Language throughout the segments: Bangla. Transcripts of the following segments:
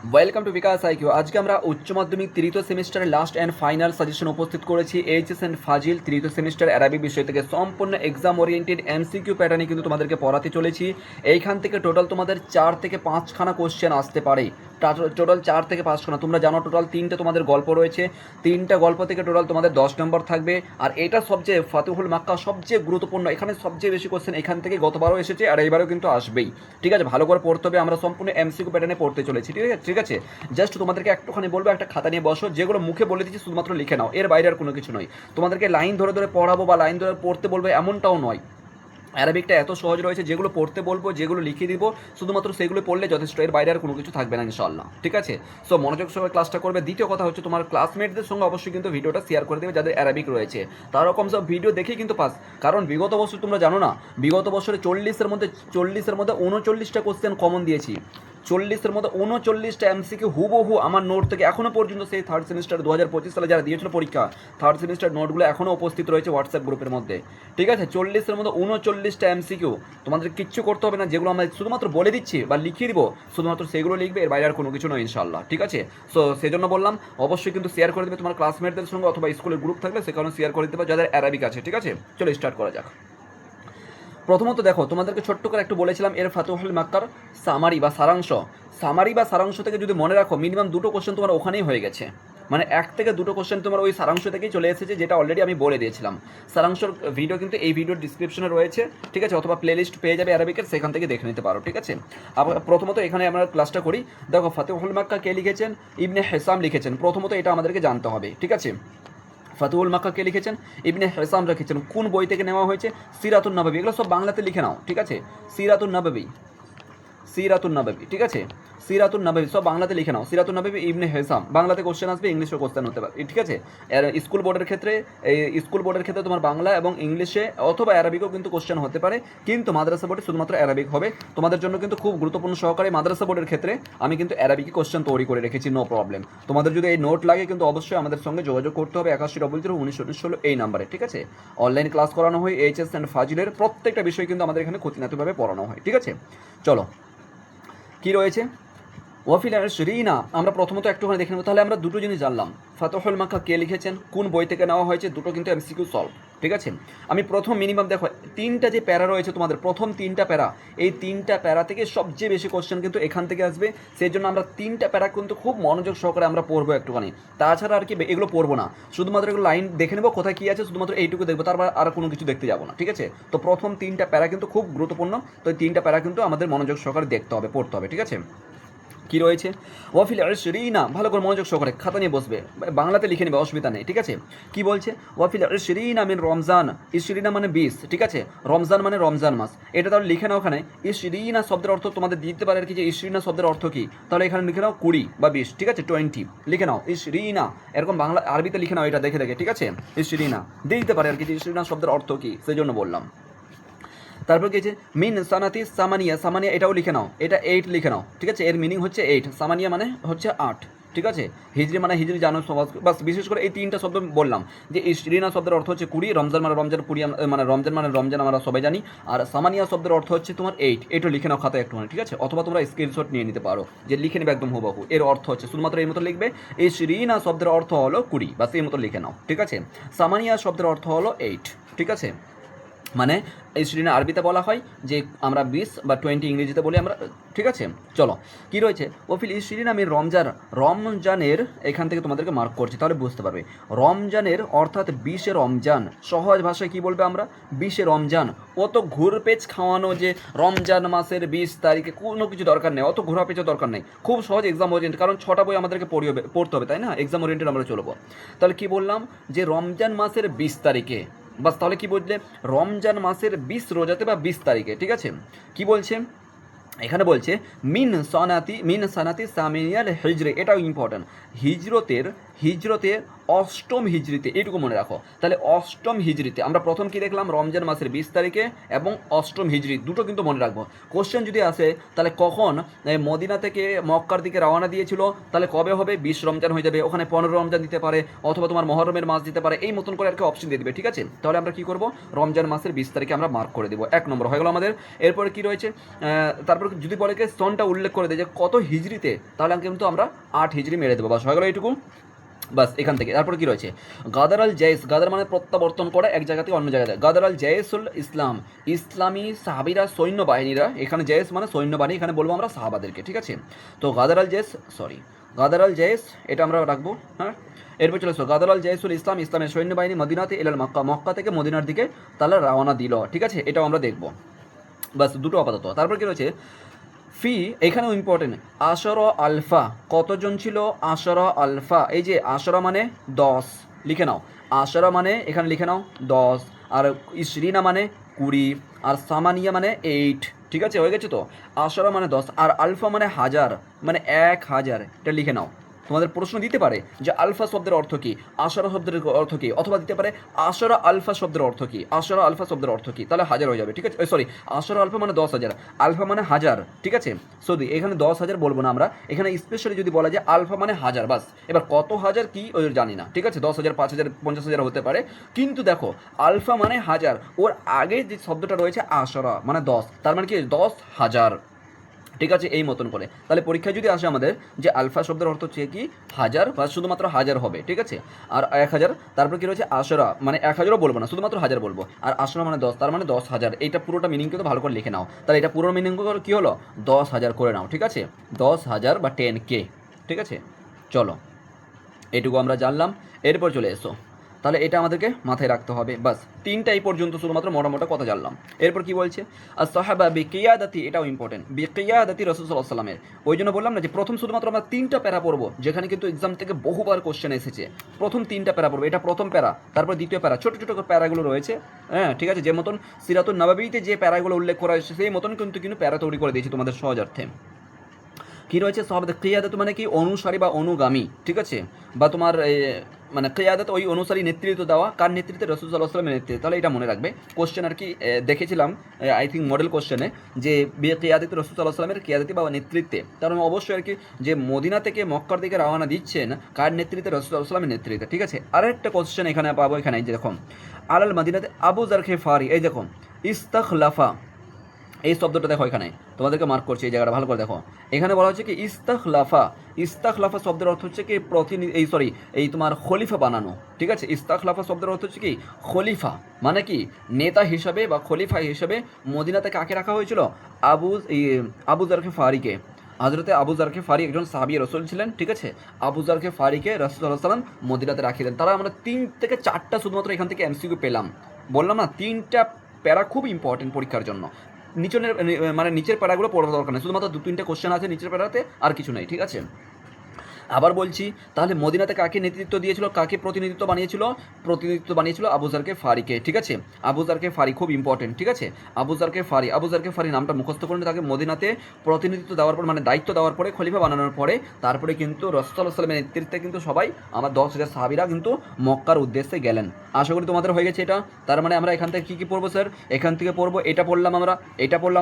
Welcome to bKash IQ. আজকে আমরা উচ্চ মাধ্যমিক তৃতীয় সেমিস্টারের লাস্ট অ্যান্ড ফাইনাল সাজেশন উপস্থিত করেছি। এইচএস অ্যান্ড ফাজিল তৃতীয় সেমিস্টার অ্যারাবিক বিষয় থেকে সম্পূর্ণ এক্সাম ওরিয়েন্টেড এমসিকিউ প্যাটার্নে কিন্তু তোমাদেরকে পড়াতে চলেছি। এইখান থেকে টোটাল তোমাদের 4 থেকে 5খানা কোশ্চেন আসতে পারে। টোটাল 4 থেকে 5খানা। তোমরা জানো টোটাল 3টে তোমাদের গল্প রয়েছে। 3টা গল্প থেকে টোটাল তোমাদের 10 নম্বর থাকবে। আর এটা সবচেয়ে ফাতুহুল মাক্কা সবচেয়ে গুরুত্বপূর্ণ। এখানে সবচেয়ে বেশি কোশ্চেন এখান থেকে গতবারও এসেছে আর এইবারও কিন্তু আসবেই। ঠিক আছে, ভালো করে পড়তে হবে। আমরা সম্পূর্ণ এমসিকিউ প্যাটার্নে পড়তে চলেছি। ঠিক আছে, জাস্ট তোমাদেরকে একটুখানি বলবো, একটা খাতা নিয়ে বসো, যেগুলো মুখে বলে দিচ্ছি শুধুমাত্র লিখে নাও, এর বাইরে আর কোনো কিছু নয়। তোমাদেরকে লাইন ধরে ধরে পড়াবো বা লাইন ধরে পড়তে বলবো এমনটাও নয়। অ্যারাবিকটা এত সহজ রয়েছে, যেগুলো পড়তে বলবো, যেগুলো লিখিয়ে দিব, শুধুমাত্র সেগুলো পড়লে যথেষ্ট, এর বাইরে আর কোনো কিছু থাকবে না ইনশাআল্লাহ। ঠিক আছে, সো মনোযোগ সহকারে ক্লাসটা করবে। দ্বিতীয় কথা হচ্ছে, তোমার ক্লাসমেটদের সঙ্গে অবশ্যই কিন্তু ভিডিওটা শেয়ার করে দেবে যাদের অ্যারাবিক রয়েছে। তার রকম সব ভিডিও দেখেই কিন্তু পাস। কারণ বিগত বছর তোমরা জানো না, বিগত বছরে 40-এর মধ্যে 39টা কোশ্চেন কমন দিয়েছি। 40-এর মধ্যে 39টা এমসিকিউ হুবহু আমার নোট থেকে এখনও পর্যন্ত, সেই থার্ড সেমিস্টার 2025 সালে যারা দিয়েছিল পরীক্ষা, থার্ড সেমিস্টার নোটগুলো এখনও উপস্থিত রয়েছে হোয়াটসঅ্যাপ গ্রুপের মধ্যে। ঠিক আছে, 40-এর মধ্যে 39টা এমসিকিউ। তোমাদের কিচ্ছু করতে হবে না, যেগুলো আমরা শুধুমাত্র বলে দিচ্ছি বা লিখিয়ে দিব, শুধুমাত্র সেগুলো লিখবে, এর বাইরে আর কোনো কিছু নয় ইনশাআল্লাহ। ঠিক আছে, সো সেজন্য বললাম অবশ্যই কিন্তু শেয়ার করে দেবে তোমার ক্লাসমেটদের সঙ্গে, অথবা স্কুলের গ্রুপ থাকলে সেখানে শেয়ার করে দেবে যাদের অ্যারাবিক আছে। ঠিক আছে, চলো স্টার্ট করা যাক। প্রথমত দেখো, তোমাদেরকে ছোট্ট করে একটু বলেছিলাম এর ফাতুহুল মাক্কার সামারি বা সারাংশ থেকে যদি মনে রাখো, মিনিমাম 2টো কোশ্চেন তোমার ওখানেই হয়ে গেছে। মানে 1 থেকে 2টো কোশ্চেন তোমার ওই সারাংশ থেকেই চলে এসেছে, যেটা অলরেডি আমি বলে দিয়েছিলাম। সারাংশর ভিডিও কিন্তু এই ভিডিওর ডিসক্রিপশনে রয়েছে। ঠিক আছে, অথবা প্লেলিস্ট পেয়ে যাবে অ্যারাবিকের, সেখান থেকে দেখে নিতে পারো। ঠিক আছে, আবার প্রথমত এখানে আমরা ক্লাসটা করি। দেখো, ফাতুহুল মাক্কা কে লিখেছেন? ইবনে হেসাম লিখেছেন। প্রথমত এটা আমাদেরকে জানতে হবে। ঠিক আছে, ফাতুহুল মাক্কা কে লিখেছেন? ইবনে হেসাম লিখেছেন। কোন বই থেকে নেওয়া হয়েছে? সিরাতুন নববী। এগুলো সব বাংলাতে লিখে নাও। ঠিক আছে, সিরাতুন নববী। ঠিক আছে, সিরাতুন নববী সব বাংলাতে লিখে নাও। সিরাতুন নববী ইবনে হেসাম, বাংলাতে কোশ্চেন আসবে, ইংলিশে কোশ্চেন হতে পারে। ঠিক আছে, স্কুল বোর্ডের ক্ষেত্রে তোমার বাংলা এবং ইংলিশে অথবা অ্যারাবিকও কিন্তু কোশ্চেন হতে পারে, কিন্তু মাদ্রাসা বোর্ডে শুধুমাত্র অ্যারাবিক হবে। তোমাদের জন্য কিন্তু খুব গুরুত্বপূর্ণ সহকারে মাদ্রাসা বোর্ডের ক্ষেত্রে আমি কিন্তু অ্যারাবিকই কোশ্চেন তৈরি করে রেখেছি, নো প্রবলেম। তোমাদের যদি এই নোট লাগে কিন্তু অবশ্যই আমাদের সঙ্গে যোগাযোগ করতে হবে 81001919 এই নাম্বারে। ঠিক আছে, অনলাইন ক্লাস করানো হয় এইচএস অ্যান্ড ফাজিলের প্রত্যেকটা বিষয় কিন্তু আমাদের এখানে খুঁটিনাটিভাবে পড়ানো হয়। ঠিক আছে, চলো কি রয়েছে। ওয়াফিল শরিনা আমরা প্রথমত একটুখানি দেখে নেব। তাহলে আমরা দুটো জিনিস জানলাম, ফাতুহুল মাক্কা কে লিখেছেন, কোন বই থেকে নেওয়া হয়েছে, দুটো কিন্তু এমসিকিউ সলভ। ঠিক আছে, আমি প্রথম মিনিমাম দেখো 3টা যে প্যারা রয়েছে তোমাদের, প্রথম 3টা প্যারা, এই 3টা প্যারা থেকে সবচেয়ে বেশি কোশ্চেন কিন্তু এখান থেকে আসবে। সেই জন্য আমরা 3টা প্যারা কিন্তু খুব মনোযোগ সহকারে আমরা পড়বো একটুখানি। তাছাড়া আর কি এগুলো পড়বো না, শুধুমাত্র এগুলো লাইন দেখে নেবো কোথায় কী আছে, শুধুমাত্র এইটুকু দেখবো, তারপর আর কোনো কিছু দেখতে যাবো না। ঠিক আছে, তো প্রথম 3টা প্যারা কিন্তু খুব গুরুত্বপূর্ণ। তো এই 3টা প্যারা কিন্তু আমাদের মনোযোগ সহকারে দেখতে হবে, পড়তে হবে। ঠিক আছে, কি রয়েছে? ওয়াফিল আশরিনা, ভালো করে মনোযোগ সহকারে খাতা নিয়ে বসবে, বাংলাতে লিখে নেবে, অসুবিধা নেই। ঠিক আছে, কি বলছে? ওয়াফিল আশরিনা মিন রমজান। ইশরিনা মানে 20। ঠিক আছে, রমজান মানে রমজান মাস। এটা তাহলে লিখে নাও। ওখানে ইশরিনা শব্দের অর্থ তোমাদের দিতে পারে আর কি, যে ইশরিনা শব্দের অর্থ কি, তাহলে এখানে লিখে নাও 20 বা 20। ঠিক আছে, 20 লিখে নাও। ইশরিনা এরকম বাংলা আরবিতে লিখে নাও, এটা দেখে দেখে। ঠিক আছে, ইশরিনা দিতে পারে আর কি, যে ইশরিনা শব্দের অর্থ কি, সেই জন্য বললাম। তারপর কি আছে? মিন সানাতি সামানিয়া। সামানিয়া এটাও লিখে নাও, এটা 8 লিখে নাও। ঠিক আছে, এর মিনিং হচ্ছে 8, সামানিয়া মানে হচ্ছে 8। ঠিক আছে, হিজরি মানে হিজরি জানো সমাজ, বাস বিশেষ করে এই 3টা শব্দ বললাম। যে ইশরিনা শব্দের অর্থ হচ্ছে 20, রমজান মানে রমজান, 20 মানে রমজান আমরা সবাই জানি। আর সামানিয়া শব্দের অর্থ হচ্ছে তোমার 8, এটাও লিখে নাও খাতায় একটু। ঠিক আছে, অথবা তোমরা স্ক্রিনশট নিয়ে নিতে পারো, যে লিখে নেবে একদম হুবহু। এর অর্থ হচ্ছে শুধুমাত্র এই মতো লিখবে, ইশরিনা শব্দের অর্থ হলো 20, বাস এই মতো লিখে নাও। ঠিক আছে, সামানিয়া শব্দের অর্থ হলো 8। ঠিক আছে, মানে ইশরিনা আরবিতে বলা হয় যে আমরা 20 বা 20 ইংরেজিতে বলি আমরা। ঠিক আছে, চলো কি রয়েছে? ওফিল ইশরিনা মিন রমজান। রমজানের এখান থেকে তোমাদেরকে মার্ক করছি, তাহলে বুঝতে পারবে। রমজানের অর্থাৎ 20 রমজান, সহজ ভাষায় কি বলবে আমরা? 20 রমজান। অত ঘুরপেচ খাওয়ানো যে রমজান মাসের 20 তারিখে, কোনো কিছু দরকার নেই, অত ঘোরাপেচের দরকার নেই। খুব সহজ এক্সাম ওরিয়েন্ট, কারণ 6টা বই আমাদেরকে পড়তে হবে, তাই না? এক্সাম ওরিয়েন্টেড আমরা চলবো। তাহলে কি বললাম? যে রমজান মাসের 20 তারিখে, বাস তাহলে কি বুঝলে? রমজান মাসের 20 রোজাতে বা 20 তারিখে। ঠিক আছে, কি বলছে এখানে? বলছে মিন সানাতি সামিনিয়াল হিজরি, এটাও ইম্পর্টেন্ট। হিজরতের অষ্টম হিজরিতে, এইটুকু মনে রাখো। তাহলে অষ্টম হিজরিতে আমরা প্রথম কি দেখলাম? রমজান মাসের 20 তারিখে এবং অষ্টম হিজরি, দুটো কিন্তু মনে রাখবো। কোশ্চেন যদি আসে তাহলে কখন মদিনা থেকে মক্কার দিকে রওনা দিয়েছিল, তাহলে কবে হবে? 20 রমজান হয়ে যাবে, ওখানে 15 রমজান দিতে পারে, অথবা তোমার মহরমের মাস দিতে পারে, এই মতন করে আর কি অপশন দিয়ে দেবে। ঠিক আছে, তাহলে আমরা কি করব? রমজান মাসের 20 তারিখে আমরা মার্ক করে দেবো। 1 নম্বর হয়ে গেল আমাদের। এরপরে কি রয়েছে? তারপর যদি বলে কি সনটা উল্লেখ করে দেয় যে কত হিজড়িতে, তাহলে কিন্তু আমরা 8 হিজড়ি মেরে দেবো, বাস হয়ে গেল এইটুকু। বাস এখান থেকে তারপর কি রয়েছে, গাদার আল জায়েস, গাদার মানে প্রত্যাবর্তন করে এক জায়গা থেকে অন্য জায়গায়, গাদার আল জায়েসুল ইসলাম, ইসলামী সাহাবিরা সৈন্যবাহিনীরা, এখানে জায়েস মানে সৈন্যবাহিনী, এখানে বলবো আমরা সাহাবাদেরকে, ঠিক আছে। তো গাদার আল জায়েস, গাদার আল জায়েস এটা আমরা রাখবো, হ্যাঁ। এরপর চলে আসো গাদার আল জায়েসুল ইসলাম, ইসলামের সৈন্যবাহিনী মদিনাতে ইলাল মক্কা, মক্কা থেকে মদিনার দিকে তারা রওনা দিল, ঠিক আছে, এটাও আমরা দেখবো। বাস দুটো আপাতত। তারপর কি রয়েছে ফি, এখানেও ইম্পর্টেন্ট, আশরা আলফা, কতজন ছিল আশরা আলফা, এই যে আশরা মানে 10, লিখে নাও, আশরা মানে এখানে লিখে নাও 10, আর ইশরিনা মানে 20, আর সামানিয়া মানে 8, ঠিক আছে, হয়ে গেছে তো। আশরা মানে 10 আর আলফা মানে 1000, মানে 1000, এটা লিখে নাও। তোমাদের প্রশ্ন দিতে পারে যে আলফা শব্দের অর্থ কী, আশরা শব্দের অর্থ কী, অথবা দিতে পারে আশরা আলফা শব্দের অর্থ কী, আশরা আলফা শব্দের অর্থ কী, তাহলে 1000 হয়ে যাবে, ঠিক আছে। সরি, আশরা আলফা মানে 10,000, আলফা মানে 1000, ঠিক আছে। সৌদি এখানে 10,000 বলবো না আমরা, এখানে স্পেশালি যদি বলা যায় আলফা মানে 1000, বাস। এবার কত হাজার কি ওই জানি না, ঠিক আছে, 10,000, 5,000, 50,000 হতে পারে, কিন্তু দেখো আলফা মানে 1000, ওর আগে যে শব্দটা রয়েছে আশরা মানে 10, তার মানে কি 10,000, ঠিক আছে, এই মতন করে। তাহলে পরীক্ষায় যদি আসে আমাদের যে আলফা শব্দের অর্থ হচ্ছে কি 1000, বা শুধুমাত্র 1000 হবে, ঠিক আছে, আর 1000, তারপর কি রয়েছে আশরা মানে 1000ও বলবো না, শুধুমাত্র 1000 বলবো, আর আশরা মানে 10, তার মানে 10,000, এইটা পুরোটা মিনিং কিন্তু ভালো করে লিখে নাও। তাহলে এটা পুরো মিনিং কি হলো 10,000 করে নাও, ঠিক আছে, 10,000 বা 10K, ঠিক আছে। চলো এটুকু আমরা জানলাম। এরপর চলে এসো, তাহলে এটা আমাদেরকে মাথায় রাখতে হবে, বাস তিনটা এই পর্যন্ত শুধুমাত্র মোটা কথা জানলাম। এরপর কি বলছে, আর সাহাবা বিকিয়াদাতি, এটাও ইম্পর্টেন্ট, বিকিয়াদাতি রাসূল সাল্লাল্লাহু আলাইহি ওয়াসাল্লামের, ওই জন্য বললাম না যে প্রথম শুধুমাত্র আমরা 3টা প্যারা পড়বো, যেখানে কিন্তু এক্সাম থেকে বহুবার কোশ্চেন এসেছে, প্রথম 3টা প্যারা পড়বো, এটা প্রথম প্যারা, তারপর দ্বিতীয় প্যারা, ছোটো ছোটো প্যারাগুলো রয়েছে, হ্যাঁ, ঠিক আছে, যে মতন সিরাতুন নববীতে যে প্যারাগুলো উল্লেখ করা হয়েছে সেই মতন কিন্তু প্যারা তৈরি করে দিয়েছি তোমাদের সহজার্থে। কী রয়েছে সাহাবাদের কিয়াদত মানে কি অনুসারী বা অনুগামী, ঠিক আছে, বা তোমার মানে কিয়াদত ওই অনুসারী নেতৃত্ব দেওয়া, কার নেতৃত্বে রাসূল সাল্লাল্লাহু আলাইহি ওয়াসাল্লামের নেতৃত্বে, তাহলে এটা মনে রাখবে। কোশ্চেন আর কি দেখেছিলাম আই থিঙ্ক মডেল কোশ্চেনে, যে কিয়াদত রাসূল সাল্লাল্লাহু আলাইহি ওয়াসাল্লামের কিয়াদতি বা নেতৃত্বে, তার মানে অবশ্যই আর কি যে মদিনা থেকে মক্কার দিকে রওনা দিচ্ছেন কার নেতৃত্বে, রাসূল সাল্লাল্লাহু আলাইহি ওয়াসাল্লামের নেতৃত্বে, ঠিক আছে। আরেকটা কোশ্চেন এখানে পাবো, এখানে এই যে দেখো আলাল মদিনাতে আবু যার গিফারি, এই দেখো ইস্তাখলাফা, এই শব্দটা দেখো এখানে তোমাদেরকে মার্ক করছি, এই জায়গাটা ভালো করে দেখো, এখানে বলা হচ্ছে কি ইস্তাখলাফা, ইস্তাখলাফা শব্দের অর্থ হচ্ছে কি এই তোমার খলিফা বানানো, ঠিক আছে। ইস্তাখলাফা শব্দের অর্থ হচ্ছে কি খলিফা, মানে কি নেতা হিসাবে বা খলিফা হিসাবে মদিনাতে কাকে রাখা হয়েছিল, আবু যার গিফারিকে, হযরতে আবু যার গিফারি একজন সাহাবী রাসূল ছিলেন, ঠিক আছে। আবু যার গিফারিকে রাসূল সাল্লাল্লাহু আলাইহি ওয়াসাল্লাম মদিনাতে রাখিয়ে দেন। তারা আমরা 3 থেকে 4টা শুধুমাত্র এখান থেকে এমসিকিউ পেলাম, বললাম না 3টা প্যারা খুব ইম্পর্টেন্ট পরীক্ষার জন্য। নিচের মানে নিচের প্যারাগুলো পড়ার দরকার নেই, শুধুমাত্র 2-3টে কোশ্চেন আছে নিচের প্যারাতে, আর কিছু নেই, ঠিক আছে। আবার বলছি, তাহলে মদিনাতে কাকে নেতৃত্ব দিয়েছিল, কাকে প্রতিনিধিত্ব বানিয়েছিল আবু যার গিফারিকে, ঠিক আছে। আবু যার গিফারি খুব ইম্পর্টেন্ট, ঠিক আছে। আবু যার গিফারি নামটা মুখস্থ করলে তাকে মদিনাতে প্রতিনিধিত্ব দেওয়ার পর মানে দায়িত্ব দেওয়ার পরে, খলিফা বানানোর পরে, তারপরে কিন্তু রাসূল সাল্লাল্লাহু আলাইহি ওয়াসাল্লামের নেতৃত্বে কিন্তু সবাই আমার 10,000 সাহাবীরা কিন্তু মক্কার উদ্দেশ্যে গেলেন। আশা করি তোমাদের হয়ে গেছে এটা। তার মানে আমরা এখান থেকে কী পড়বো স্যার, এখান থেকে পড়বো এটা পড়লাম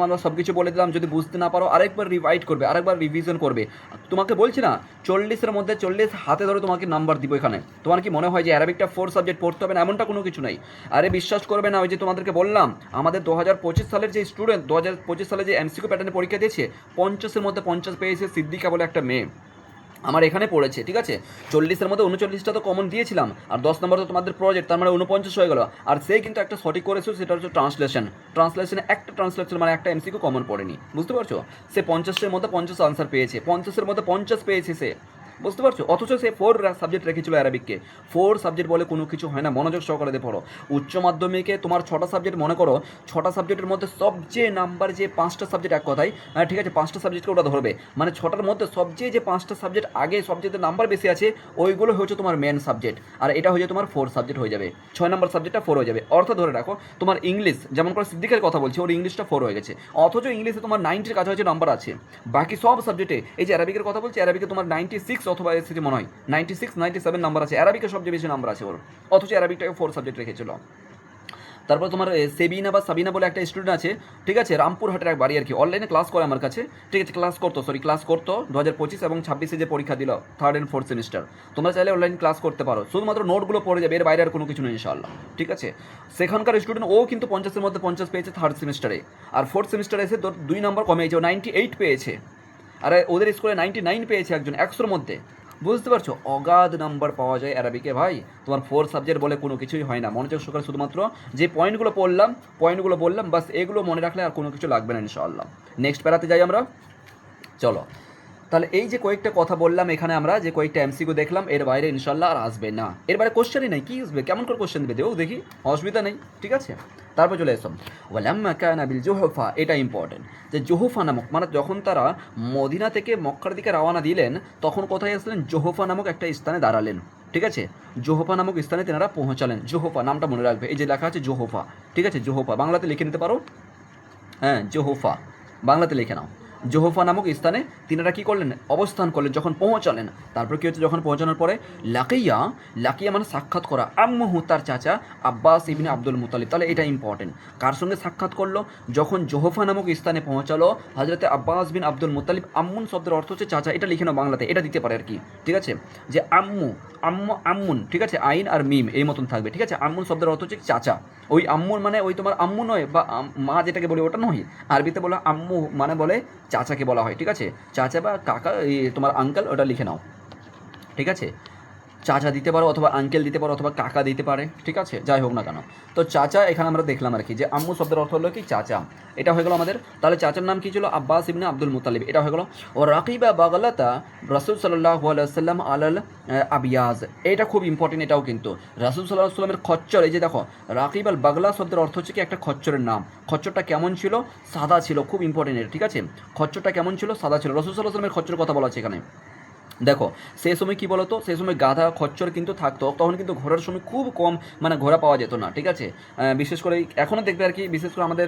আমরা সব কিছু বলে দিলাম। যদি বুঝতে না পারো আরেকবার রিভাইড করবে, আরেকবার রিভিশন করবে। তোমাকে বলছি না 40-এর মধ্যে 40 হাতে ধরে তোমাকে নাম্বার দিব এখানে। তোমার কি মনে হয় যে অ্যারাবিকটা 4 সাবজেক্ট পড়তে হবে না, এমনটা কোনো কিছু নেই। আরে বিশ্বাস করবে না, ওই যে তোমাদেরকে বললাম আমাদের 2025 সালের যে স্টুডেন্ট 2025 সালে যে এমসিকিউ প্যাটার্নে পরীক্ষা দিয়েছে 50-এর মধ্যে 50 পেয়েছে সিদ্দিকা বলে একটা মেয়ে, আমার এখানে পড়েছে, ঠিক আছে। 40-এর মধ্যে 39টা তো কমন দিয়েছিলাম, আর 10 নম্বর তো তোমাদের প্রজেক্ট, তার মানে 49 হয়ে গেল। আর সেই কিন্তু একটা সঠিক করেছিল, সেটা হচ্ছে ট্রান্সলেশনে একটা ট্রান্সলেশন মানে একটা এমসিকিউ কমন পড়েনি, বুঝতে পারছো। সে 50-এর মধ্যে 50 আনসার পেয়েছে, 50-এর মধ্যে 50 পেয়েছে সে, বুঝতে পারছো। অথচ সে 4 সাবজেক্ট রেখেছিল অ্যারাবিককে। 4 সাবজেক্ট বলে কোনো কিছু হয় না, মনোযোগ সহকারে দিয়ে পড়ো। উচ্চ মাধ্যমিকে তোমার 6টা সাবজেক্ট, মনে করো 6টা সাবজেক্টের মধ্যে সবচেয়ে নাম্বার যে 5টা সাবজেক্ট, এক কথায় ঠিক আছে 5টা সাবজেক্টকে ওটা ধরবে, মানে 6টার মধ্যে সবচেয়ে যে 5টা সাবজেক্ট আগে সবচেয়ে নাম্বার বেশি আছে ওইগুলো হচ্ছে তোমার মেন সাবজেক্ট, আর এটা হয়ে যাবে তোমার 4 সাবজেক্ট হয়ে যাবে, 6 নম্বর সাবজেক্টটা 4 হয়ে যাবে। অর্থ ধরে রাখো তোমার ইংলিশ, যেমন করে সিদ্দিকের কথা বলছি, ওর ইংলিশটা 4 হয়ে গেছে, অথচ ইংলিশে তোমার 90-এর কাছাকাছি নাম্বার আছে। বাকি সব সাবজেক্টে, এই যে অ্যারাবিকের কথা বলছি, অ্যারাবিকে তোমার 96 অথবা এসেছে মনে হয় 96-97 নাম্বার আছে, অ্যারাবিকের সবচেয়ে বেশি নাম্বার আছে ওর, অথচ অ্যারাবিকটাকে 4 সাবজেক্ট রেখেছিল। তারপর তোমার সেবিনা বা সাবিনা বলে একটা স্টুডেন্ট আছে, ঠিক আছে, রামপুরহাটের এক বাড়ি আর কি, অনলাইনে ক্লাস করে আমার কাছে, ঠিক আছে, ক্লাস করতো 2025 এবং 26-এ যে পরীক্ষা দিল 3rd and 4th সেমিস্টার। তোমরা চাইলে অনলাইন ক্লাস করতে পারো, শুধুমাত্র নোটগুলো পড়ে যাবে, এর বাইরে আর কোনো কিছু নেই ইনশাআল্লাহ, ঠিক আছে। সেখানকার স্টুডেন্ট ও কিন্তু 50-এর মধ্যে 50 পেয়েছে 3rd সেমিস্টারে, আর 4th সেমিস্টারে এসে 2 নম্বর কমেছে, ও 98 পেয়েছে। আর ওদের স্কুলে 99 পেয়েছে একজন 100-র মধ্যে। বুঝতে পারছো, অগাধ নাম্বার পাওয়া যায় অ্যারাবিকে ভাই। তোমার 4 সাবজেক্ট বলে কোনো কিছুই হয় না, মনোযোগ সহকারে শুধুমাত্র যে পয়েন্টগুলো বললাম বাস এগুলো মনে রাখলে আর কোনো কিছু লাগবে না ইনশাআল্লাহ। নেক্সট প্যারাতে যাই আমরা, চলো। তাহলে এই যে কয়েকটা কথা বললাম এখানে, আমরা যে কয়েকটা এমসিকিউ দেখলাম, এর বাইরে ইনশাল্লাহ আর আসবে না, এর বাইরে কোশ্চেনই নেই। কি আসবে, কেমন করে কোশ্চেন দেবে, দেও দেখি, অসুবিধা নেই, ঠিক আছে। তারপর চলে এসো ওয়ালাম্মা কানা বিল জুহফা, এটা ইম্পর্টেন্ট, যে জুহফা নামক, মানে যখন তারা মদিনা থেকে মক্কার দিকে রওনা দিলেন তখন কোথায় আসলেন, জুহফা নামক একটা স্থানে দাঁড়ালেন, ঠিক আছে। জুহফা নামক স্থানে তেনারা পৌঁছালেন। জুহফা নামটা মনে রাখবে, এই যে লেখা আছে জুহফা, ঠিক আছে, জুহফা বাংলাতে লিখে নিতে পারো, হ্যাঁ জুহফা বাংলাতে লিখে নাও। জোহফা নামক স্থানে তিনারা কী করলেন, অবস্থান করলেন, যখন পৌঁছালেন। তারপর কী হচ্ছে, যখন পৌঁছানোর পরে লাকিয়া মানে সাক্ষাৎ করা, আম্মুহু তার চাচা আব্বাস ইবনে আব্দুল মুতালিব। তাহলে এটা ইম্পর্টেন্ট, কার সঙ্গে সাক্ষাৎ করলো, যখন জোহফা নামক স্থানে পৌঁছালো হজরতে আব্বাস বিন আব্দুল মুতালিব। আম্মুন শব্দের অর্থ হচ্ছে চাচা, এটা লিখে নাও বাংলাতে, এটা দিতে পারে আর কি, ঠিক আছে, যে আম্মুন, ঠিক আছে, আইন আর মিম এই মতন থাকবে, ঠিক আছে। আম্মুন শব্দের অর্থ হচ্ছে চাচা, ওই আম্মুন মানে ওই তোমার আম্মু নয়, বা মা যেটাকে বলে ওটা নয়, আরবিতে বলা আম্মু মানে বলে চাচাকে বলা হয়, ঠিক আছে, চাচা বা কাকা, এই তোমার আঙ্কেল, ওটা লিখে নাও, ঠিক আছে। চাচা দিতে পারো, অথবা আঙ্কেল দিতে পারো, অথবা কাকা দিতে পারে, ঠিক আছে, যাই হোক না কেন। তো চাচা এখানে আমরা দেখলাম আর কি, যে আম্মু শব্দের অর্থ হলো কি চাচা, এটা হয়ে গেল আমাদের। তাহলে চাচার নাম কি ছিল, আব্বাস ইবনে আব্দুল মুতালিব, এটা হয়ে গেল। ও রাকিবা বাগলাতা রাসূল সাল্লাল্লাহু আলাইহি ওয়াসাল্লাম আলাল আবিয়াজ, এটা খুব ইম্পর্টেন্ট, এটাও কিন্তু রাসূল সাল্লাল্লাহু আলাইহি ওয়াসাল্লামের খচ্চর, এই যে দেখো রাকিব আল বাগলা শব্দের অর্থ হচ্ছে কি একটা খচ্চরের নাম। খচ্চরটা কেমন ছিল, সাদা ছিল, খুব ইম্পর্টেন্ট এটা, ঠিক আছে। খচ্চরটা কেমন ছিল, সাদা ছিল। রাসূল সাল্লাল্লাহু আলাইহি ওয়াসাল্লামের খচ্চরের কথা বলা আছে এখানে। দেখো সেই সময় কী বলতো, সেই সময় গাধা খচ্চর কিন্তু থাকতো, তখন কিন্তু ঘোরার সময় খুব কম, মানে ঘোড়া পাওয়া যেত না, ঠিক আছে। বিশেষ করে এখনও দেখবে আর কি, বিশেষ করে আমাদের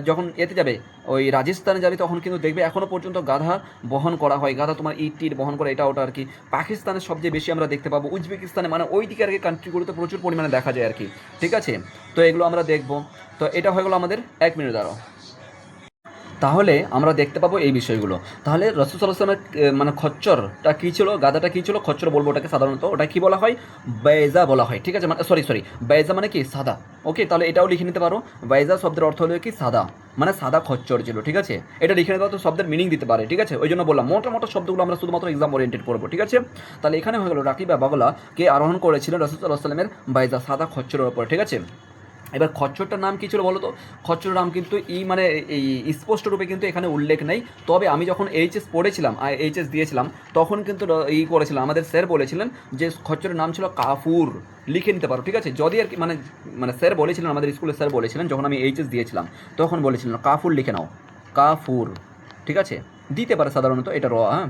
যখন এতে যাবে, ওই রাজস্থানে যাবে, তখন কিন্তু দেখবে এখনও পর্যন্ত গাধা বহন করা হয়, গাধা তোমার ইট টিট বহন করে, এটা ওটা আর কি। পাকিস্তানের সবচেয়ে বেশি আমরা দেখতে পাবো, উজবেকিস্তানে, মানে ওই দিকে আর কি কান্ট্রিগুলোতে প্রচুর পরিমাণে দেখা যায় আর কি, ঠিক আছে। তো এগুলো আমরা দেখবো। তো এটা হয়ে গেলো আমাদের 1 মিনিট দাঁড়াও। তাহলে আমরা দেখতে পাবো এই বিষয়গুলো। তাহলে রাসূল সাল্লাল্লাহু আলাইহি ওয়াসাল্লামের মানে খচ্চরটা কী ছিল, গাধাটা কী ছিল, খচ্চর বলবো ওটাকে সাধারণত, ওটা কী বলা হয়, বাইজা বলা হয়, ঠিক আছে, মানে সরি বাইজা মানে কি সাদা, ওকে। তাহলে এটাও লিখে নিতে পারো, বাইজা শব্দের অর্থ হলো কি সাদা, মানে সাদা খচ্চর ছিল, ঠিক আছে। এটা লিখে নিতে পারো, তো শব্দের মিনিং দিতে পারে, ঠিক আছে। ওই জন্য বললাম মোটা শব্দগুলো আমরা শুধুমাত্র এক্সাম ওরিয়েন্টেড করবো, ঠিক আছে। তাহলে এখানে হয়ে গেলো রাকিবা বাগলা কে আরোহণ করেছিলেন রাসূল সাল্লাল্লাহু আলাইহি ওয়াসাল্লামের বাইজা, সাদা খচ্চরের ওপর, ঠিক আছে। এবার খচ্চরটার নাম কী ছিল বলো তো, খচ্চরের নাম কিন্তু মানে এই স্পষ্ট রূপে কিন্তু এখানে উল্লেখ নেই। তবে আমি যখন এইচএস পড়েছিলাম, এইচএস দিয়েছিলাম, তখন কিন্তু করেছিলাম, আমাদের স্যার বলেছিলেন যে খচ্চরের নাম ছিল কাফুর, লিখে নিতে পারো, ঠিক আছে। যদি আর কি মানে স্যার বলেছিলেন, আমাদের স্কুলের স্যার বলেছিলেন, যখন আমি এইচএস দিয়েছিলাম তখন বলেছিলেন কাফুর লিখে নাও, কাফুর, ঠিক আছে, দিতে পারে সাধারণত, এটা হ্যাঁ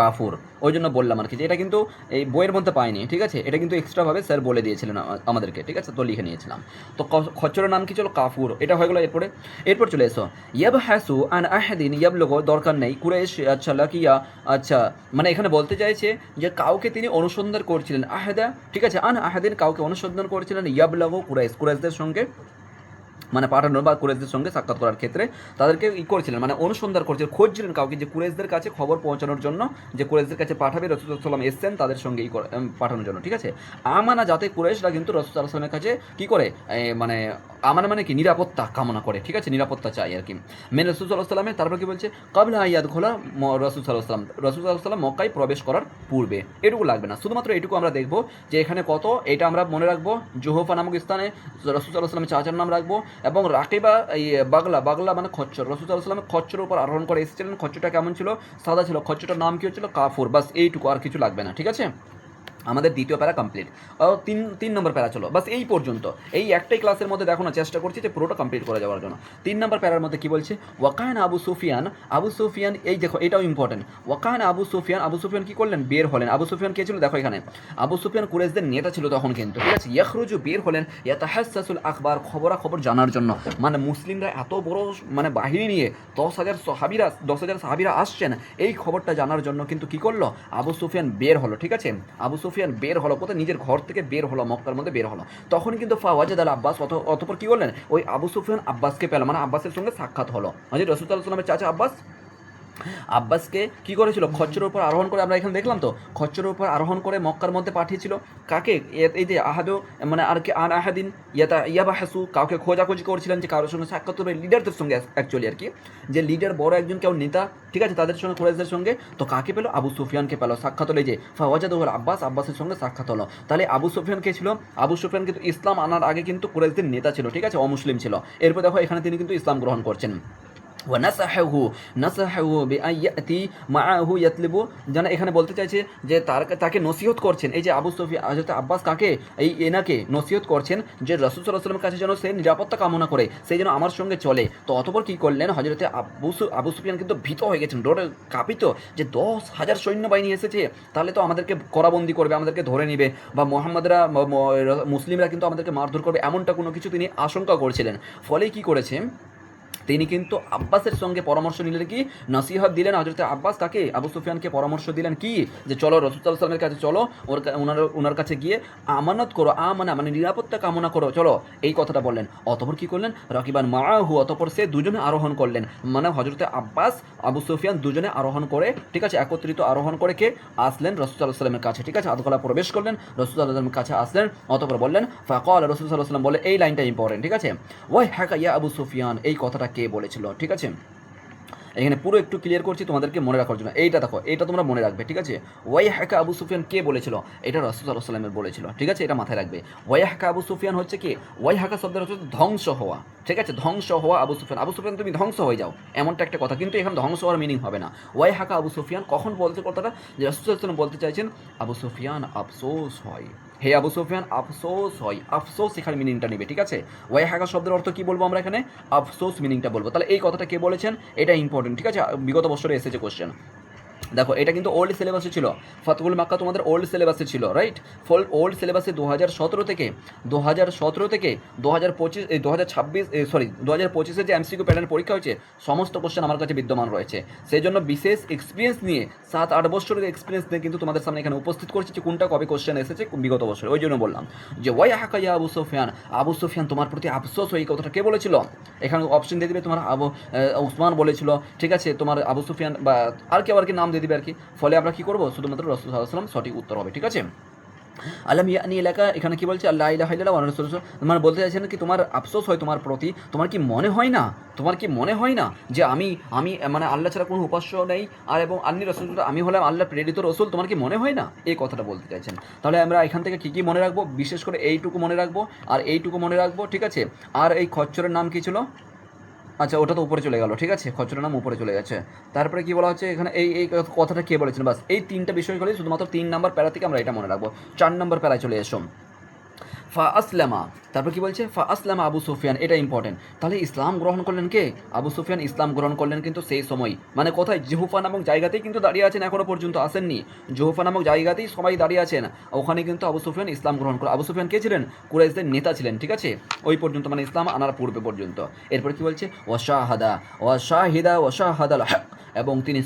কাফুর। ওই জন্য বললাম আর কি, যে এটা কিন্তু এই বইয়ের মধ্যে পাইনি, ঠিক আছে, এটা কিন্তু এক্সট্রাভাবে স্যার বলে দিয়েছিলেন আমাদেরকে, ঠিক আছে, তো লিখে নিয়েছিলাম। তো খচ্চরের নাম কি ছিল, কাফুর, এটা হয়ে গেলো। এরপর চলে এসো ইয়াবহাসু আন আহাদিন, ইয়াবলুগু দরকার নেই, কুরাইশ, আচ্ছা লাকিয়া, আচ্ছা মানে এখানে বলতে চাইছে যে কাউকে তিনি অনুসন্ধান করছিলেন, আহাদা, ঠিক আছে, আন আহাদিন কাউকে অনুসন্ধান করছিলেন, ইয়াবলুগু কুরাইশদের সঙ্গে মানে পাঠানো বা কুরাইশদের সঙ্গে সাক্ষাৎ করার ক্ষেত্রে তাদেরকে করেছিলেন, মানে অনুসন্ধান করছিলেন, খুঁজছিলেন কাউকে, যে কুরাইশদের কাছে খবর পৌঁছানোর জন্য, যে কুরাইশদের কাছে পাঠাবে, রাসূল সাল্লাল্লাহু আলাইহি ওয়াসাল্লাম এসছেন তাদের সঙ্গে পাঠানোর জন্য, ঠিক আছে। আমানা, যাতে কুরাইশরা কিন্তু রাসূল সাল্লাল্লাহু আলাইহি ওয়াসাল্লামের কাছে কী করে, মানে আমানা মানে কি, নিরাপত্তা কামনা করে, ঠিক আছে, নিরাপত্তা চাই আর কি মেন রাসূল সাল্লাল্লাহু আলাইহি ওয়াসাল্লামের। তারপর কি বলছে, কাবলা আয়াদ খোলা রাসূল সাল্লাল্লাহু আলাইহি ওয়াসাল্লাম মক্কায় প্রবেশ করার পূর্বে, এটুকু লাগবে না, শুধুমাত্র এটুকু আমরা দেখবো যে এখানে কত, এটা আমরা মনে রাখবো। জুহফা নামক স্থানে রাসূল সাল্লাল্লাহু আলাইহি ওয়াসাল্লামের চাচার নাম রাখবো, এবং রাকিবা এই বাগলা মানে খচ্চর, রাসূল সাল্লাল্লাহু আলাইহি ওয়াসাল্লাম খচ্চরের উপর আরোহণ করে এসেছিলেন। খচ্চরটা কেমন ছিল, সাদা ছিল। খচ্চরটার নাম কি হচ্ছিল, কাফুর, বাস এইটুকু, আর কিছু লাগবে না, ঠিক আছে। আমাদের দ্বিতীয় প্যারা কমপ্লিট। তিন নম্বর প্যারা চলো, বাস এই পর্যন্ত। এই একটাই ক্লাসের মধ্যে দেখো না, চেষ্টা করছি যে পুরোটা কমপ্লিট করে যাওয়ার জন্য। 3 নম্বর প্যারার মধ্যে কি বলছে, ওয়াকান আবু সুফিয়ান, এই দেখো এটাও ইম্পর্টেন্ট। ওয়াকান আবু সুফিয়ান কি করলেন, বের হলেন। আবু সুফিয়ান কে ছিল, দেখো এখানে আবু সুফিয়ান কুরাইশদের নেতা ছিল তখন কিন্তু, ঠিক আছে। ইয়াখরুজু, বের হলেন, ইয়াতাহাসসাসুল আখবার, খবরাখবর জানার জন্য, মানে মুসলিমরা এত বড় মানে বাহিনী নিয়ে 10,000 সাহাবীরা আসছেন, এই খবরটা জানার জন্য কিন্তু কি করলো, আবু সুফিয়ান বের হলো, ঠিক আছে। আবু সুফিয়ান সুফিয়ান বের হলো, কোথায় নিজের ঘর থেকে বের হলো, মক্কার মধ্যে বের হলো, তখন কিন্তু ফাওয়াজাদ আল আব্বাস অতপর কি করলেন, ওই আবু সুফিয়ান আব্বাসকে পেল, মানে আব্বাসের সঙ্গে সাক্ষাৎ হলো। হযরত রাসূল সাল্লাল্লাহু আলাইহি ওয়াসাল্লামের চাচা আব্বাসকে কি করেছিল, খচ্চরের উপর আরোহণ করে, আমরা এখানে দেখলাম তো, খচ্চরের উপর আরোহণ করে মক্কার মধ্যে পাঠিয়েছিল। কাকে, এই যে আহাদু, মানে আর কি আন আহাদিন ইয়াবাহাসু, কাউকে খোঁজাখুঁজি করছিলেন যে কারোর সঙ্গে সাক্ষাৎ হবে, লিডারদের সঙ্গে অ্যাকচুয়ালি আর কি, যে লিডার বড় একজন কেউ নেতা, ঠিক আছে, তাদের সঙ্গে কুরাইশদের সঙ্গে। তো কাকে পেলো, আবু সুফিয়ানকে পেলো, সাক্ষাৎ হলো, এই যে ফাওয়াজাদুল আব্বাস, আব্বাসের সঙ্গে সাক্ষাৎ হলো। তাহলে আবু সুফিয়ান কে ছিল, আবু সুফিয়ান কিন্তু ইসলাম আনার আগে কিন্তু কুরাইশদের নেতা ছিল, ঠিক আছে, অমুসলিম ছিল। এরপর দেখো এখানে তিনি কিন্তু ইসলাম গ্রহণ করছেন। নাসাহাহু বিআইয়াতি মাআহু ইয়াতলিবু, যেন এখানে বলতে চাইছে যে তাকে নসিহত করছেন, এই যে আবু সুফিয়ান হযরত আব্বাস কাকে, এনাকে নসিহত করছেন যে রাসূল সাল্লাল্লাহু আলাইহি ওয়াসাল্লামের কাছে যেন সে নিরাপত্তা কামনা করে, সেই যেন আমার সঙ্গে চলে। তো অতঃপর কি করলেন, হযরত আবু সুফিয়ান কিন্তু ভীত হয়ে গেছেন, ডরে কাঁপিত, যে 10,000 সৈন্যবাহিনী এসেছে, তাহলে তো আমাদেরকে করাবন্দি করবে, আমাদেরকে ধরে নেবে, বা মুসলিমরা কিন্তু আমাদেরকে মারধর করবে, এমনটা কোনো কিছু তিনি আশঙ্কা করছিলেন। ফলে কি করেছে, তিনি কিন্তু আব্বাসের সঙ্গে পরামর্শ নিলেন, কি নসিহত দিলেন হযরত আব্বাস, তাকে আবু সুফিয়ানকে পরামর্শ দিলেন কি, যে চলো রাসূল সাল্লাল্লাহু আলাইহি ওয়াসাল্লামের কাছে চলো, ওনার কাছে গিয়ে আমানত করো, মানে নিরাপত্তা কামনা করো, চলো, এই কথাটা বললেন। অতঃপর কি করলেন, রাকিবান মাআহু, অতঃপর সে দুজনে আরোহণ করলেন, মানে হযরত আব্বাস আবু সুফিয়ান দুজনে আরোহণ করে, ঠিক আছে, একত্রিত আরোহণ করে কে আসলেন রাসূল সাল্লাল্লাহু আলাইহি ওয়াসাল্লামের কাছে, ঠিক আছে, আদখলা প্রবেশ করলেন, রাসূল সাল্লাল্লাহু আলাইহি ওয়াসাল্লামের কাছে আসলেন। অতঃপর বললেন, ফাকাল রাসূল সাল্লাল্লাহু আলাইহি ওয়াসাল্লাম, বলে এই লাইনটা ইম্পর্টেন্ট, ঠিক আছে, ওয়াই হাকা ইয়া আবু সুফিয়ান, এই কথাটা কে বলেছিল, ঠিক আছে, এখানে পুরো একটু ক্লিয়ার করছি তোমাদেরকে মনে রাখার জন্য। এইটা দেখো, এটা তোমরা মনে রাখবে, ঠিক আছে, ওয়াই হাকা আবু সুফিয়ান কে বলেছিল, এটা রাসূল সাল্লাল্লাহু আলাইহি ওয়াসাল্লাম বলেছিল, ঠিক আছে, এটা মাথায় রাখবে। ওয়াই হাকা আবু সুফিয়ান হচ্ছে কি, ওয়াই হাকা শব্দের হচ্ছে ধ্বংস হওয়া, ঠিক আছে, ধ্বংস হওয়া আবু সুফিয়ান, আবু সুফিয়ান তুমি ধ্বংস হয়ে যাও, এমনটা একটা কথা, কিন্তু এখানে ধ্বংস হওয়ার মিনিং হবে না। ওয়াই হাকা আবু সুফিয়ান কখন বলতে কথাটা, যে রাসূল সাল্লাল্লাহু আলাইহি ওয়াসাল্লাম বলতে চাইছেন আবু সুফিয়ান আফসোস হয়, হে আবু সুফিয়ান আফসোস হয়, আফসোস এখানে মিনিংটা নেবে, ঠিক আছে। ওয়াই হাকা শব্দের অর্থ কি বলবো আমরা এখানে, আফসোস মিনিংটা বলবো। তাহলে এই কথাটা কে বলেছেন, এটা ইম্পর্টেন্ট, ঠিক আছে, বিগত বছরে এসেছে কোশ্চেন। দেখো এটা কিন্তু ওল্ড সিলেবাসে ছিল, ফাতহুল মাক্কা তোমাদের ওল্ড সিলেবাসে ছিল, রাইট, ওল্ড সিলেবাসে 2017 থেকে 2025 2025 যে এমসিকিউ প্যাটার্ন পরীক্ষা হয়েছে, সমস্ত কোশ্চেন আমার কাছে বিদ্যমান রয়েছে। সেই জন্য বিশেষ এক্সপিরিয়েন্স নিয়ে 7-8 বছরের এক্সপিরিয়েন্স নিয়ে কিন্তু তোমাদের সামনে এখানে উপস্থিত করছি যে কোনটা কবে কোশ্চেন এসেছে বিগত বছরে। ওই জন্য বললাম যে ওয়াই হাকা ইয়া আবু সুফিয়ান, আবু সুফিয়ান তোমার প্রতি আফসোস, এই কথাটা কে বলেছিল, এখানে অপশন দিয়ে দিবে, তোমার উসমান বলেছিল, ঠিক আছে, তোমার আবু সুফিয়ান বা আর কি নাম দিয়ে দিবে আর কি। ফলে আমরা কি করবো, শুধুমাত্র রাসূল সাল্লাল্লাহু আলাইহি ওয়াসাল্লাম সঠিক উত্তর হবে, ঠিক আছে। আলাম ইয়ানি এলাকা, এখানে কি বলছে, আল্লাহ ইলাহা ইল্লাল্লাহ ওয়া রাসূলুহু, মানে বলতে চাইছেন কি তোমার আফসোস হয় তোমার প্রতি, তোমার কি মনে হয় না যে আমি মানে আল্লাহ ছাড়া কোনো উপাস্য নেই, আর এবং আন্নি রাসূল, আমি হলাম আল্লাহ প্রেরিত রসুল, তোমার কি মনে হয় না, এই কথাটা বলতে চাইছেন। তাহলে আমরা এখান থেকে কী মনে রাখবো, বিশেষ করে এইটুকু মনে রাখবো আর এইটুকু মনে রাখবো, ঠিক আছে। আর এই খচ্চরের নাম কী ছিল, আচ্ছা ওটা তো উপরে চলে গেল, ঠিক আছে, খচ্চরের নাম উপরে চলে গেছে। তারপরে কি বলা হচ্ছে এখানে, এই কথাটা কে বলেছেন, বাস এই তিনটা বিষয়গুলি শুধুমাত্র 3 নম্বর প্যারা থেকে আমরা এটা মনে রাখবো। 4 নম্বর প্যারায় চলে এসো, ফা আসলামা, তারপর কি বলছে, ফা আসলামা আবু সুফিয়ান, এটা ইম্পর্টেন্ট। তাহলে ইসলাম গ্রহণ করলেন কে, আবু সুফিয়ান ইসলাম গ্রহণ করলেন কিন্তু সেই সময়, মানে কোথায়, জুহুফা নামক জায়গাতেই কিন্তু দাঁড়িয়ে আছেন, এখনো পর্যন্ত আসেননি, জুহুফা নামক জায়গাতেই সবাই দাঁড়িয়ে আছেন, ওখানে কিন্তু আবু সুফিয়ান ইসলাম গ্রহণ করে। আবু সুফিয়ান কে ছিলেন, কুরাইশদের নেতা ছিলেন, ঠিক আছে, ওই পর্যন্ত, মানে ইসলাম আনার পূর্বে পর্যন্ত। এরপর কি বলছে, ওয়াশাহাদাল হক, এবং তিনি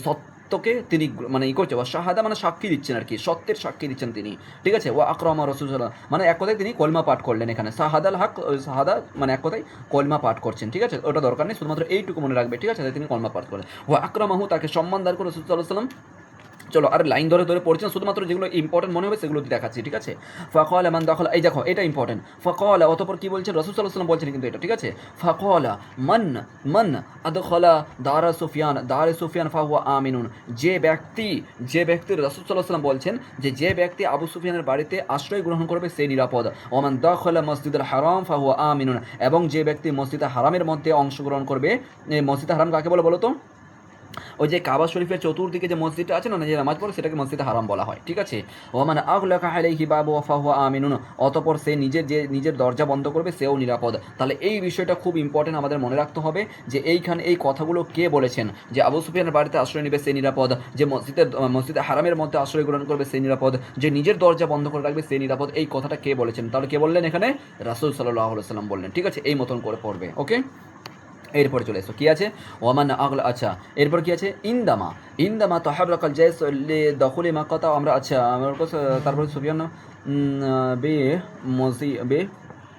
তিনি মানে করছে, ও শাহাদা মানে সাক্ষী দিচ্ছেন আর কি, সত্যের সাক্ষী দিচ্ছেন তিনি, ঠিক আছে। ও আকরামা রাসূলুল্লাহ, মানে এক কথায় তিনি কলমা পাঠ করলেন, এখানে শাহাদাল হক, শাহাদা মানে এক কথায় কলমা পাঠ করছেন, ঠিক আছে, ওটা দরকার নেই, শুধুমাত্র এইটুকু মনে রাখবে, ঠিক আছে, তিনি কলমা পাঠ করলেন। ও আকরামাহু, তাকে সম্মান দান করে রাসূল সাল্লাল্লাহু আলাইহি ওয়াসাল্লাম। চলো আর লাইন ধরে পড়ছি না, শুধুমাত্র যেগুলো ইম্পর্টেন্ট মনে হবে সেগুলো দেখাচ্ছি, ঠিক আছে। ফাকালা মান দাখালা, এই দেখো এটা ইম্পর্টেন্ট, ফাকালা, অতঃপর কি বলছেন, রাসূল সাল্লাল্লাহু আলাইহি ওয়াসাল্লাম বলছেন কিন্তু এটা, ঠিক আছে। ফাকালা মান আদখালা দারা সুফিয়ান ফাহুয়া আমিনুন, যে ব্যক্তি রাসূল সাল্লাল্লাহু আলাইহি ওয়াসাল্লাম বলছেন যে ব্যক্তি আবু সুফিয়ানের বাড়িতে আশ্রয় গ্রহণ করবে সে নিরাপদ। ওমান দাখালা মসজিদুল হারাম ফাহুয়া আমিনুন, এবং যে ব্যক্তি মসজিদে হারামের মধ্যে অংশগ্রহণ করবে, মসজিদে হারাম কাকে বলে বলো তো, ওই যে কাবা শরীফের চতুর্দিকে যে মসজিদটা আছে না, যে নামাজ পড়ে, সেটাকে মসজিদে হারাম বলা হয়, ঠিক আছে। ওমান আগলাকা আলাইহি বাবু ফাহুয়া আমিনুন, অতঃপর সে নিজের দরজা বন্ধ করবে, সেও নিরাপদ। তাহলে এই বিষয়টা খুব ইম্পর্টেন্ট, আমাদের মনে রাখতে হবে যে এইখানে এই কথাগুলো কে বলেছেন, যে আবু সুফিয়ানের বাড়িতে আশ্রয় নেবে সে নিরাপদ, যে মসজিদে হারামের মধ্যে আশ্রয় গ্রহণ করবে সে নিরাপদ, যে নিজের দরজা বন্ধ করে রাখবে সে নিরাপদ, এই কথাটা কে বলেছেন, তাহলে কে বললেন, এখানে রাসূল সাল্লাল্লাহু আলাইহি ওয়াসাল্লাম বললেন, ঠিক আছে, এই মতন করে পড়বে, ওকে। এরপরে চলে এসো কি আছে ওয়ামান আগলা, আচ্ছা এরপর কি আছে ইন্দামা, ইন্দামা তাহাররাকাল জাইস লিদখুলি মাক্কাতা, আমরা আচ্ছা আমার কাছে তারপরে সুফিয়ান বে মজি বে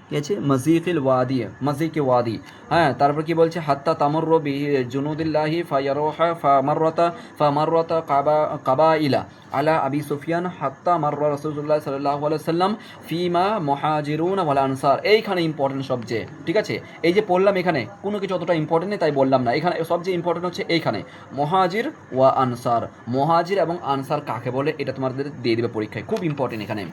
কি আছে মজিকিল ওয়াদি, মজিকে ওয়াদি, হ্যাঁ তারপর কি বলছে হাত্তা তামর্র বি জুনুদিল্লাহি ফায়ারোহা ফামাররাতা কাবাইলা আলা আবি সুফিয়ান হাত্তা মাররা রাসূলুল্লাহ সাল্লাল্লাহু আলাইহি সাল্লাম ফিমা মুহাজিরুন ওয়াল আনসার। এইখানে ইম্পর্টেন্ট সবচেয়ে, ঠিক আছে এই যে পড়লাম এখানে কোনো কিছু অতটা ইম্পর্টেন্ট নেই তাই বললাম না, এখানে সবচেয়ে ইম্পর্টেন্ট হচ্ছে এইখানে মুহাজির ওয়া আনসার, মুহাজির এবং আনসার কাকে বলে এটা তোমাদের দিয়ে দেবে পরীক্ষায়, খুব ইম্পর্টেন্ট এখানে।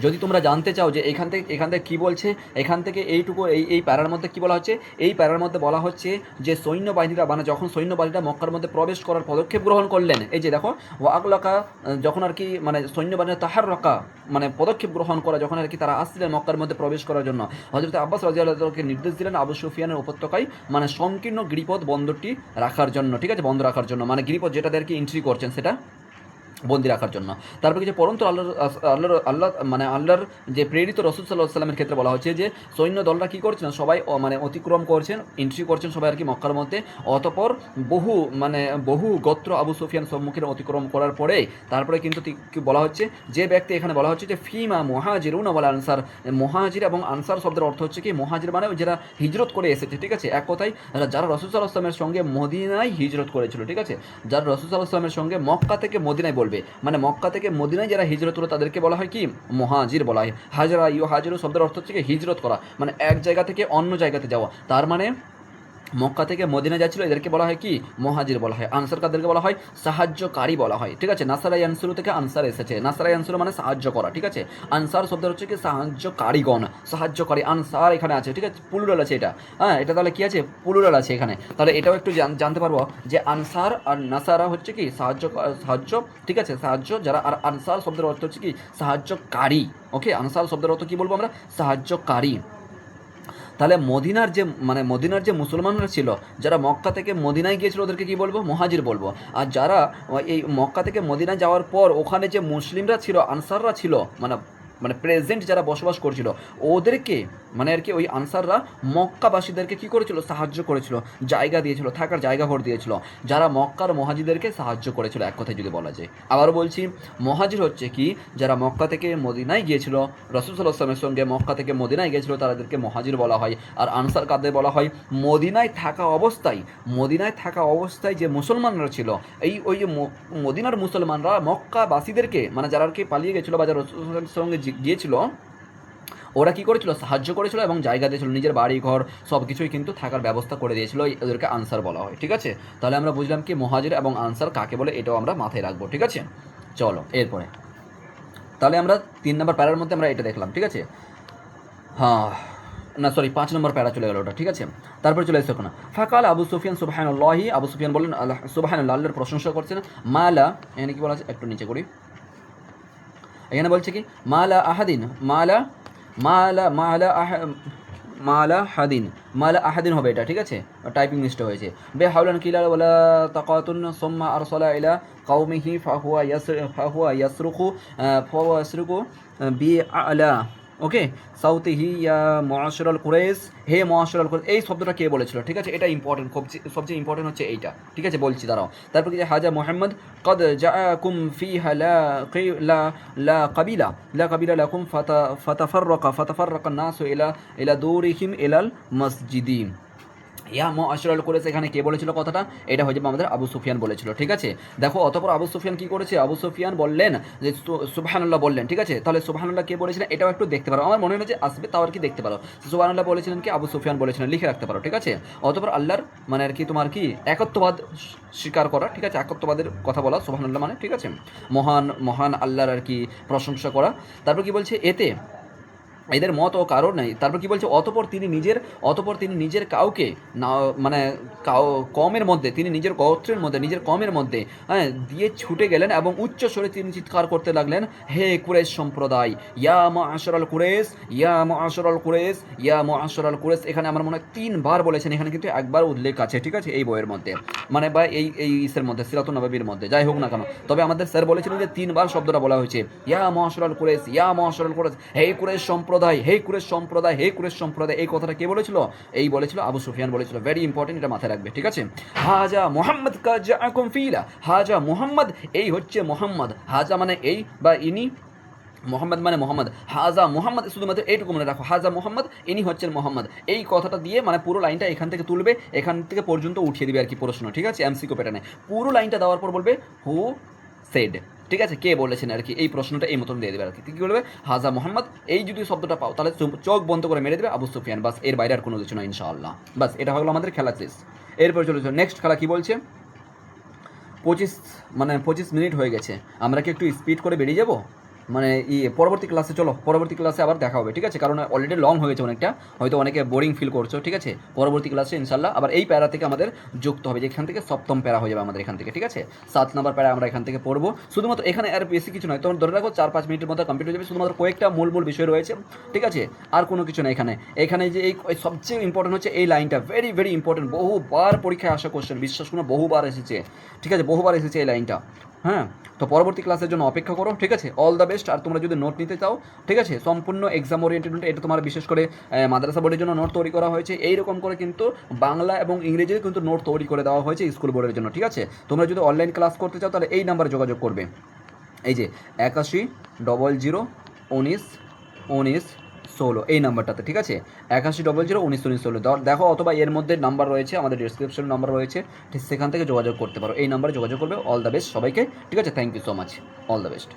যদি তোমরা জানতে চাও যে এখান থেকে কী বলছে, এখান থেকে এইটুকু এই প্যারার মধ্যে কী বলা হচ্ছে, এই প্যারার মধ্যে বলা হচ্ছে যে সৈন্যবাহিনীরা মানে যখন সৈন্যবাহিনীরা মক্কার মধ্যে প্রবেশ করার পদক্ষেপ গ্রহণ করলেন, এই যে দেখো ও আগলাকা যখন আর কি মানে সৈন্যবাহিনী তাহার রকা মানে পদক্ষেপ গ্রহণ করা যখন আর কি তারা আসছিলেন মক্কার মধ্যে প্রবেশ করার জন্য, হযরত আব্বাস রাদিয়াল্লাহুকে নির্দেশ দিলেন আবু সুফিয়ানের উপত্যকায় মানে সংকীর্ণ গিরিপথ বন্দরটি রাখার জন্য, ঠিক আছে বন্ধ রাখার জন্য, মানে গিরিপথ যেটাদেরকে এন্ট্রি করছেন সেটা বন্দি রাখার জন্য। তারপরে কিছু পরন্তু আল্লাহর যে প্রেরিত রাসূল সাল্লাল্লাহু আলাইহি সাল্লামের ক্ষেত্রে বলা হচ্ছে যে সৈন্য দলরা কী করছেন সবাই মানে অতিক্রম করছেন, এন্ট্রি করছেন সবাই আর কি মক্কার মধ্যে, অতপর বহু গোত্র আবু সুফিয়ান সম্মুখীন অতিক্রম করার পরে তারপরে কিন্তু বলা হচ্ছে যে ব্যক্তি এখানে বলা হচ্ছে যে ফিমা মুহাজিরুন ওয়াল আনসার, মুহাজির এবং আনসার শব্দের অর্থ হচ্ছে কি মুহাজির মানে যারা হিজরত করে এসেছে, ঠিক আছে এক কথায় যারা রাসূল সাল্লাল্লাহু আলাইহি সাল্লামের সঙ্গে মদিনায় হিজরত করেছিল, ঠিক আছে যারা রাসূল সাল্লাল্লাহু আলাইহি সাল্লামের সঙ্গে মক্কা থেকে মদিনায় বলবে মানে মক্কা থেকে মদিনায় যারা হিজরত হলো তাদেরকে বলা হয় কি মুহাজির বলা হয়। হাজরা ইউ হাজিরু শব্দের অর্থ হচ্ছে কি হিজরত করা মানে এক জায়গা থেকে অন্য জায়গাতে যাওয়া, তার মানে মক্কা থেকে মদিনা যাচ্ছিল এদেরকে বলা হয় কি মুহাজির বলা হয়। আনসার কাদেরকে বলা হয় সাহায্যকারী বলা হয়, ঠিক আছে নাসারা ইয়ানসুরু থেকে আনসার এসেছে, নাসারা ইয়ানসুরু মানে সাহায্য করা, ঠিক আছে আনসার শব্দের হচ্ছে কি সাহায্যকারীগণ, সাহায্যকারী আনসার এখানে আছে, ঠিক আছে প্লুরাল আছে এটা, হ্যাঁ এটা তাহলে কি আছে প্লুরাল আছে এখানে, তাহলে এটাও একটু জানতে পারবো যে আনসার আর নাসারা হচ্ছে কি সাহায্য, ঠিক আছে সাহায্য যারা, আর আনসার শব্দের অর্থ হচ্ছে কি সাহায্যকারী, ওকে আনসার শব্দের অর্থ কি বলবো আমরা সাহায্যকারী। তাহলে মদিনার যে মুসলমানরা ছিল যারা মক্কা থেকে মদিনায় গিয়েছিল ওদেরকে কী বলবো মুহাজির বলবো, আর যারা এই মক্কা থেকে মদিনায় যাওয়ার পর ওখানে যে মুসলিমরা ছিল আনসাররা ছিল মানে প্রেজেন্ট যারা বসবাস করছিল ওদেরকে মানে আর কি ওই আনসাররা মক্কাবাসীদেরকে কী করেছিল সাহায্য করেছিল, জায়গা দিয়েছিল, থাকার জায়গা ভর দিয়েছিল, যারা মক্কার মহাজিদেরকে সাহায্য করেছিল এক কথায় যদি বলা যায়। আবারও বলছি মহাজির হচ্ছে কি যারা মক্কা থেকে মদিনায় গিয়েছিল রাসূল সাল্লাল্লাহু আলাইহি ওয়াসাল্লামের সঙ্গে মক্কা থেকে মদিনায় গিয়েছিল তাদেরকে মহাজির বলা হয়, আর আনসার কাদের বলা হয় মদিনায় থাকা অবস্থায় যে মুসলমানরা ছিল ওই যে মদিনার মুসলমানরা মক্কাবাসীদেরকে মানে যারা আর কি পালিয়ে গেছিলো বা যারা রাসূল সাল্লাল্লাহু আলাইহি ওয়াসাল্লামের সঙ্গে গিয়েছিল ওরা কী করেছিল সাহায্য করেছিল এবং জায়গা দিয়েছিল, নিজের বাড়ি ঘর সব কিছুই কিন্তু থাকার ব্যবস্থা করে দিয়েছিল, এদেরকে আনসার বলা হয়, ঠিক আছে তাহলে আমরা বুঝলাম কি মুহাজির এবং আনসার কাকে বলে এটাও আমরা মাথায় রাখবো, ঠিক আছে চলো এরপরে তাহলে আমরা 3 নম্বর প্যারার মধ্যে আমরা এটা দেখলাম, ঠিক আছে হ্যাঁ না সরি 5 নম্বর প্যারা চলে গেল ওটা, ঠিক আছে তারপরে চলে এসে না ফাকাল আবু সুফিয়ান সুবহানাল্লাহি, আবু সুফিয়ান বললেন সুবহানাল্লাহ আল্লাহর প্রশংসা করছেন, মালা এখানে কি বলা আছে একটু নিচে করি, এখানে বলছে কি মালা আহাদিন হবে এটা, ঠিক আছে টাইপিং মিস্টেক হয়েছে, বে হাওলান কিলা ওয়ালা তাকাতুন সুম্মা আরসালা ইলা কওমিহি ফাহুয়া ইয়াসরুকু বি আলা ওকে সাউতিহি ইয়া মুআশিরাল কুরাইশ, হে মুআশিরাল কুরাইশ এই শব্দটা কে বলেছিল, ঠিক আছে এটা ইম্পর্টেন্ট, সবচেয়ে ইম্পর্টেন্ট হচ্ছে এইটা, ঠিক আছে বলছি দাঁড়াও। তারপর কি হাজা মুহাম্মদ কদ জাআকুম ফিহা লা কাবিলা লাকুম ফাতাফাররাকা নাসু ইলা দূরিহিম ইলাল মসজিদি, ইয়া মুআশিরাল কুরাইশ এখানে কে বলেছিল কথাটা, এটা হয়ে যাবে আমাদের আবু সুফিয়ান বলেছিল, ঠিক আছে দেখো অতঃপর আবু সুফিয়ান কি করেছে, আবু সুফিয়ান বললেন যে সুবহানাল্লাহ বললেন, ঠিক আছে তাহলে সুবহানাল্লাহ কে বলেছিলেন এটাও একটু দেখতে পারো, আমার মনে হয় যে আসবে তাও আর কি দেখতে পারো, সুবহানাল্লাহ বলেছিলেন কি আবু সুফিয়ান বলেছিলেন, লিখে রাখতে পারো, ঠিক আছে অতঃপর আল্লাহর মানে আর কি তোমার কি একত্ববাদ স্বীকার করা, ঠিক আছে একত্ববাদের কথা বলা সুবহানাল্লাহ মানে, ঠিক আছে মহান আল্লাহর আর কি প্রশংসা করা। তারপর কি বলছে এতে এদের মত ও কারণ নেই, তারপর কি বলছে অতপর তিনি নিজের কাউকে না মানে কমের মধ্যে তিনি নিজের গোত্রের মধ্যে নিজের কমের মধ্যে হ্যাঁ দিয়ে ছুটে গেলেন এবং উচ্চ স্বরে তিনি চিৎকার করতে লাগলেন, হে কুরাইশ সম্প্রদায় ইয়া মুআশিরাল কুরাইশ ইয়া মুআশিরাল কুরাইশ ইয়া মুআশিরাল কুরাইশ, এখানে আমার মনে হয় 3 বার বলেছেন, এখানে কিন্তু একবার উল্লেখ আছে, ঠিক আছে এই বইয়ের মধ্যে মানে বা এই ইসের মধ্যে সিরাতুন নববীর মধ্যে যাই হোক না কেন, তবে আমাদের স্যার বলেছিলেন যে 3 বার শব্দটা বলা হয়েছে ইয়া মুআশিরাল কুরাইশ ইয়া মুআশিরাল কুরাইশ, হে কুরাইশ সম্প্রদায় সম্প্রদায়, হে কুরেশ সম্প্রদায়, হে কুরেশ সম্প্রদায়, এই কথাটা কে বলেছিল? এই বলেছিল আবু সুফিয়ান বলেছিল। ভেরি ইম্পর্টেন্ট, এটা মাথায় রাখবে, ঠিক আছে? হাজা মোহাম্মদ কা জাআকুম ফিলা, হাজা মোহাম্মদ, এই হচ্ছে মোহাম্মদ, হাজা মানে এই বা ইনি, মোহাম্মদ মানে মোহাম্মদ, হাজা মোহাম্মদ, শুধুমাত্র এইটুকু মনে রাখো, হাজা মোহাম্মদ, ইনি হচ্ছেন মোহাম্মদ, এই কথাটা দিয়ে মানে পুরো লাইনটা এখান থেকে তুলবে, এখান থেকে পর্যন্ত উঠিয়ে দিবে আর কি প্রশ্ন, ঠিক আছে? এমসিকিউ প্যাটার্নে পুরো লাইনটা দেওয়ার পর বলবে হু সেড, ঠিক আছে, কে বলেছেন আর কি, এই প্রশ্নটা এই মতন দিয়ে দেবে আর কি। কী বলবে? হাজা মোহাম্মদ, এই যদি শব্দটা পাও তাহলে চোখ বন্ধ করে মেরে দেবে আবু সুফিয়ান, বাস, এর বাইরে আর কোনো কিছু না ইনশাআল্লাহ। বাস, এটা হলো আমাদের খেলা শেষ। এরপর চলেছে নেক্সট খেলা, কি বলছে? 25 মিনিট হয়ে গেছে, আমরা কি একটু স্পিড করে বেরিয়ে যাবো? মানে পরবর্তী ক্লাসে, চলো পরবর্তী ক্লাসে আবার দেখা হবে, ঠিক আছে? কারণ অলরেডি লং হয়ে গেছে অনেকটা, হয়তো অনেকে বোরিং ফিল করছো, ঠিক আছে? পরবর্তী ক্লাসে ইনশাল্লাহ আবার এই প্যারা থেকে আমাদের যুক্ত হবে, যেখান থেকে সপ্তম প্যারা হয়ে যাবে আমাদের এখান থেকে, ঠিক আছে? 7 নম্বর প্যারা আমরা এখান থেকে পড়বো। শুধুমাত্র এখানে আর বেশি কিছু নয়, তোমার ধরে রাখো 4-5 মিনিটের মধ্যে কমপ্লিট হয়ে যাবে, শুধুমাত্র কয়েকটা মূল বিষয় রয়েছে, ঠিক আছে? আর কোনো কিছু না এখানে। এখানে যে এই সবচেয়ে ইম্পর্টেন্ট হচ্ছে এই লাইনটা, ভেরি ভেরি ইম্পর্টেন্ট, বহুবার পরীক্ষায় আসা কোশ্চেন, বিশ্বাস করো বহুবার এসেছে, ঠিক আছে? বহুবার এসেছে এই লাইনটা, হ্যাঁ? তো পরবর্তী ক্লাসের জন্য অপেক্ষা করো, ঠিক আছে? All the best. আর তোমরা যদি নোট নিতে চাও, ঠিক আছে, সম্পূর্ণ এক্সাম ওরিয়েন্টেড, এটা তোমার বিশেষ করে মাদ্রাসা বোর্ডের জন্য নোট তৈরি করা হয়েছে, এইরকম করে কিন্তু বাংলা এবং ইংরেজিতে কিন্তু নোট তৈরি করে দেওয়া হয়েছে স্কুল বোর্ডের জন্য, ঠিক আছে? তোমরা যদি অনলাইন ক্লাস করতে চাও তাহলে এই নাম্বারে যোগাযোগ করবে, এই যে 8100191916, এই নাম্বারটাতে, ঠিক আছে? 8100191916 দেখো, অথবা এর মধ্যে নাম্বার রয়েছে, আমাদের ডিসক্রিপশন নাম্বার রয়েছে, ঠিক সেখান থেকে যোগাযোগ করতে পারো, এই নাম্বারে যোগাযোগ করবে। অল দ্য বেস্ট সবাইকে, ঠিক আছে? Thank you so much, all the best.